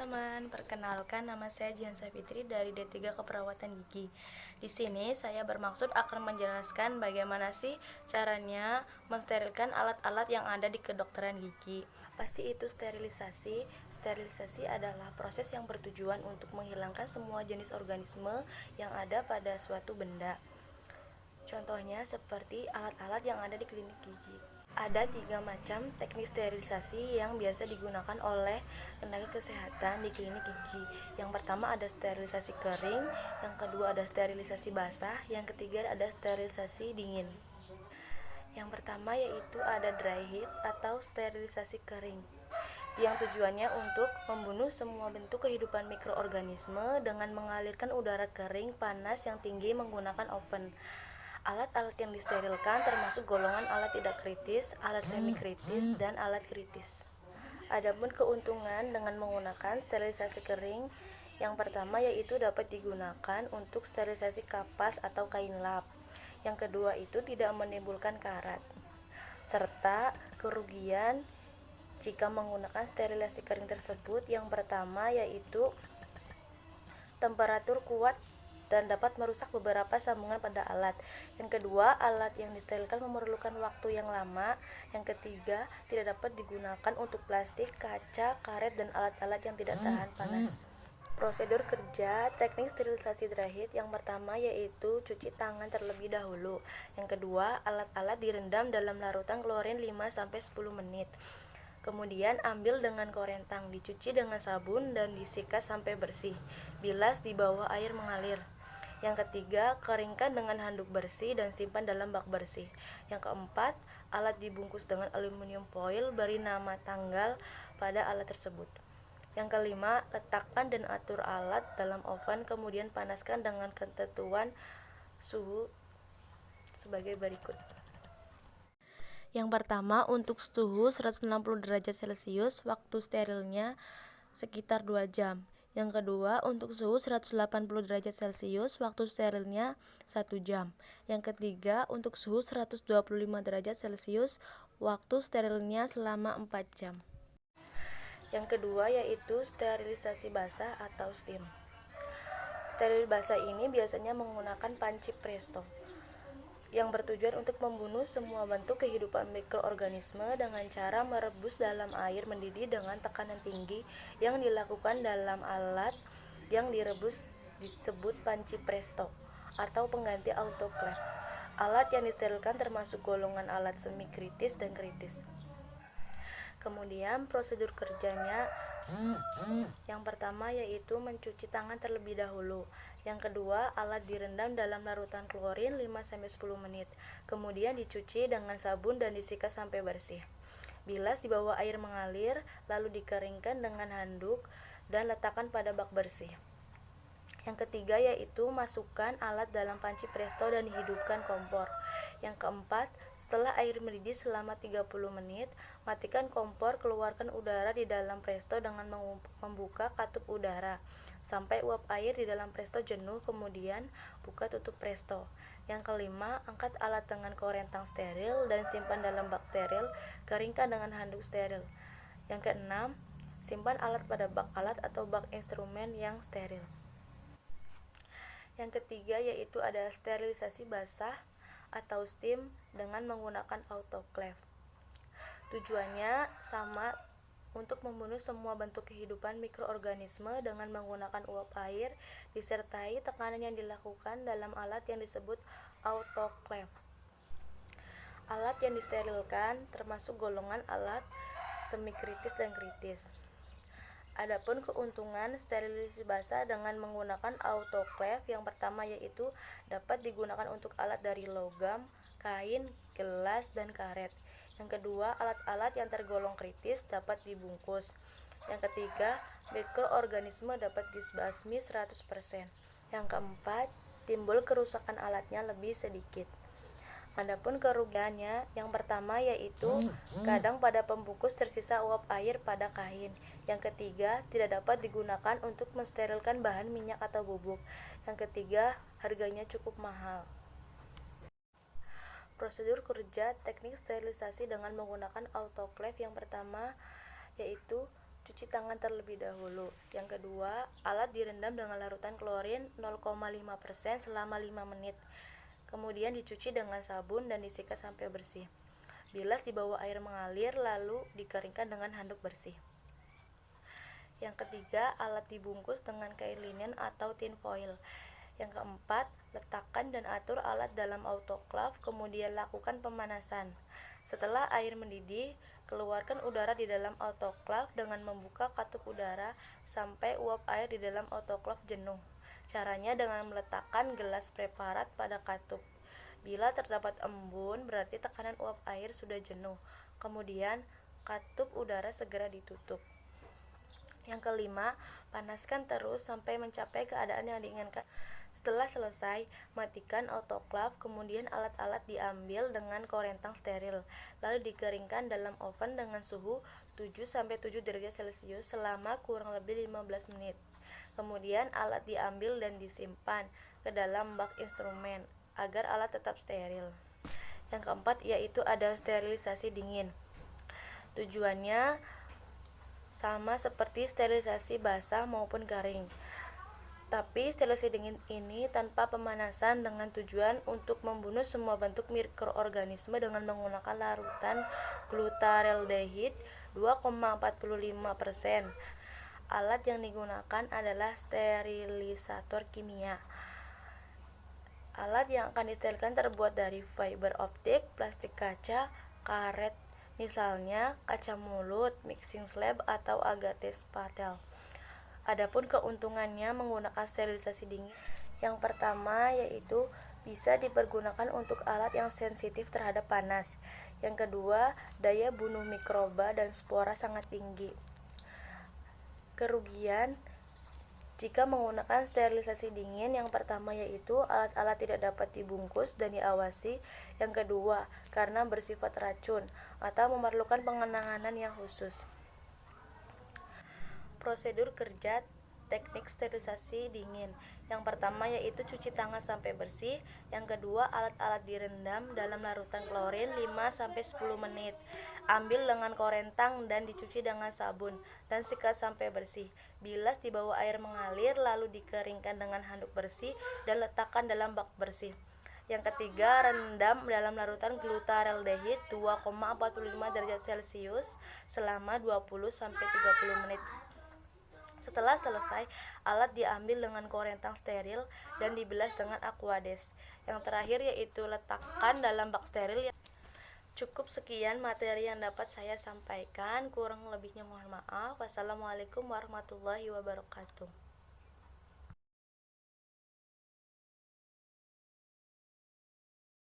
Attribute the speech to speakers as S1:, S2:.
S1: teman-teman, perkenalkan nama saya Jihan Safitri dari D3 Keperawatan Gigi. Di sini saya bermaksud akan menjelaskan bagaimana sih caranya mensterilkan alat-alat yang ada di kedokteran gigi. Pasti itu sterilisasi. Sterilisasi adalah proses yang bertujuan untuk menghilangkan semua jenis organisme yang ada pada suatu benda. Contohnya seperti alat-alat yang ada di klinik gigi. Ada 3 macam teknik sterilisasi yang biasa digunakan oleh tenaga kesehatan di klinik gigi. Yang pertama ada sterilisasi kering, yang kedua ada sterilisasi basah, yang ketiga ada sterilisasi dingin. Yang pertama yaitu ada dry heat atau sterilisasi kering, yang tujuannya untuk membunuh semua bentuk kehidupan mikroorganisme dengan mengalirkan udara kering panas yang tinggi menggunakan oven. Alat-alat yang disterilkan termasuk golongan alat tidak kritis, alat semi-kritis, dan alat kritis. Adapun keuntungan dengan menggunakan sterilisasi kering, yang pertama yaitu dapat digunakan untuk sterilisasi kapas atau kain lap. Yang kedua itu tidak menimbulkan karat, serta kerugian jika menggunakan sterilisasi kering tersebut. Yang pertama yaitu temperatur kuat dan dapat merusak beberapa sambungan pada alat. Yang kedua, alat yang disterilkan memerlukan waktu yang lama. Yang ketiga, tidak dapat digunakan untuk plastik, kaca, karet, dan alat-alat yang tidak tahan panas. Prosedur kerja teknik sterilisasi dry heat, yang pertama yaitu cuci tangan terlebih dahulu. Yang kedua, alat-alat direndam dalam larutan klorin 5-10 menit. Kemudian ambil dengan korentang, dicuci dengan sabun dan disikat sampai bersih. Bilas di bawah air mengalir. Yang ketiga, keringkan dengan handuk bersih dan simpan dalam bak bersih. Yang keempat, alat dibungkus dengan aluminium foil, beri nama tanggal pada alat tersebut. Yang kelima, letakkan dan atur alat dalam oven, kemudian panaskan dengan ketentuan suhu sebagai berikut. Yang pertama, untuk suhu 160 derajat Celcius, waktu sterilnya sekitar 2 jam. Yang kedua, untuk suhu 180 derajat Celcius, waktu sterilnya 1 jam. Yang ketiga, untuk suhu 125 derajat Celcius, waktu sterilnya selama 4 jam. Yang kedua yaitu sterilisasi basah atau steam. Steril basah ini biasanya menggunakan panci presto, yang bertujuan untuk membunuh semua bentuk kehidupan mikroorganisme dengan cara merebus dalam air mendidih dengan tekanan tinggi. Yang dilakukan dalam alat yang direbus disebut panci presto atau pengganti autoclave. Alat yang disterilkan termasuk golongan alat semi kritis dan kritis. Kemudian prosedur kerjanya, yang pertama yaitu mencuci tangan terlebih dahulu. Yang kedua, alat direndam dalam larutan klorin 5-10 menit. Kemudian dicuci dengan sabun dan disikat sampai bersih. Bilas di bawah air mengalir, lalu dikeringkan dengan handuk dan letakkan pada bak bersih. Yang ketiga yaitu masukkan alat dalam panci presto dan hidupkan kompor. Yang keempat, setelah air mendidih selama 30 menit, matikan kompor, keluarkan udara di dalam presto dengan membuka katup udara sampai uap air di dalam presto jenuh, kemudian buka tutup presto. Yang kelima, angkat alat dengan korentang steril dan simpan dalam bak steril, keringkan dengan handuk steril. Yang keenam, simpan alat pada bak alat atau bak instrumen yang steril. Yang ketiga yaitu ada sterilisasi basah atau steam dengan menggunakan autoclave. Tujuannya sama, untuk membunuh semua bentuk kehidupan mikroorganisme dengan menggunakan uap air disertai tekanan yang dilakukan dalam alat yang disebut autoclave. Alat yang disterilkan termasuk golongan alat semi kritis dan kritis. Adapun keuntungan sterilisasi basah dengan menggunakan autoclave, yang pertama yaitu dapat digunakan untuk alat dari logam, kain, gelas, dan karet. Yang kedua, alat-alat yang tergolong kritis dapat dibungkus. Yang ketiga, mikroorganisme dapat dibasmi 100%. Yang keempat, timbul kerusakan alatnya lebih sedikit. Adapun kerugiannya, yang pertama yaitu kadang pada pembungkus tersisa uap air pada kain. Yang ketiga, tidak dapat digunakan untuk mensterilkan bahan minyak atau bubuk. Yang ketiga, harganya cukup mahal. Prosedur kerja teknik sterilisasi dengan menggunakan autoclave, yang pertama yaitu cuci tangan terlebih dahulu. Yang kedua, alat direndam dengan larutan klorin 0,5% selama 5 menit. Kemudian dicuci dengan sabun dan disikat sampai bersih. Bilas di bawah air mengalir lalu dikeringkan dengan handuk bersih. Yang ketiga, alat dibungkus dengan kain linen atau tin foil. Yang keempat, letakkan dan atur alat dalam autoklaf, kemudian lakukan pemanasan. Setelah air mendidih, keluarkan udara di dalam autoklaf dengan membuka katup udara sampai uap air di dalam autoklaf jenuh. Caranya dengan meletakkan gelas preparat pada katup. Bila terdapat embun, berarti tekanan uap air sudah jenuh. Kemudian, katup udara segera ditutup. Yang kelima, panaskan terus sampai mencapai keadaan yang diinginkan. Setelah selesai, matikan autoklaf, kemudian alat-alat diambil dengan korentang steril, lalu dikeringkan dalam oven dengan suhu 7-7 derajat Celcius selama kurang lebih 15 menit. Kemudian alat diambil dan disimpan ke dalam bak instrumen agar alat tetap steril. Yang keempat yaitu ada sterilisasi dingin. Tujuannya sama seperti sterilisasi basah maupun garing. Tapi sterilisasi dingin ini tanpa pemanasan dengan tujuan untuk membunuh semua bentuk mikroorganisme dengan menggunakan larutan glutaraldehid 2,45%. Alat yang digunakan adalah sterilisator kimia. Alat yang akan disterilkan terbuat dari fiber optik, plastik kaca, karet, misalnya kaca mulut, mixing slab, atau agate spatel. Adapun keuntungannya menggunakan sterilisasi dingin, yang pertama yaitu bisa dipergunakan untuk alat yang sensitif terhadap panas. Yang kedua, daya bunuh mikroba dan spora sangat tinggi. Kerugian jika menggunakan sterilisasi dingin, yang pertama yaitu alat-alat tidak dapat dibungkus dan diawasi. Yang kedua, karena bersifat racun atau memerlukan pengenangan yang khusus. Prosedur kerja teknik sterilisasi dingin. Yang pertama yaitu cuci tangan sampai bersih. Yang kedua, alat-alat direndam dalam larutan klorin 5-10 menit. Ambil dengan korentang dan dicuci dengan sabun dan sikat sampai bersih. Bilas di bawah air mengalir lalu dikeringkan dengan handuk bersih dan letakkan dalam bak bersih. Yang ketiga, rendam dalam larutan glutaraldehid 2,45 derajat Celcius selama 20-30 menit. Setelah selesai, alat diambil dengan korentang steril dan dibilas dengan aquades. Yang terakhir yaitu letakkan dalam bak steril. Cukup sekian materi yang dapat saya sampaikan, kurang lebihnya mohon maaf. Wassalamualaikum warahmatullahi wabarakatuh.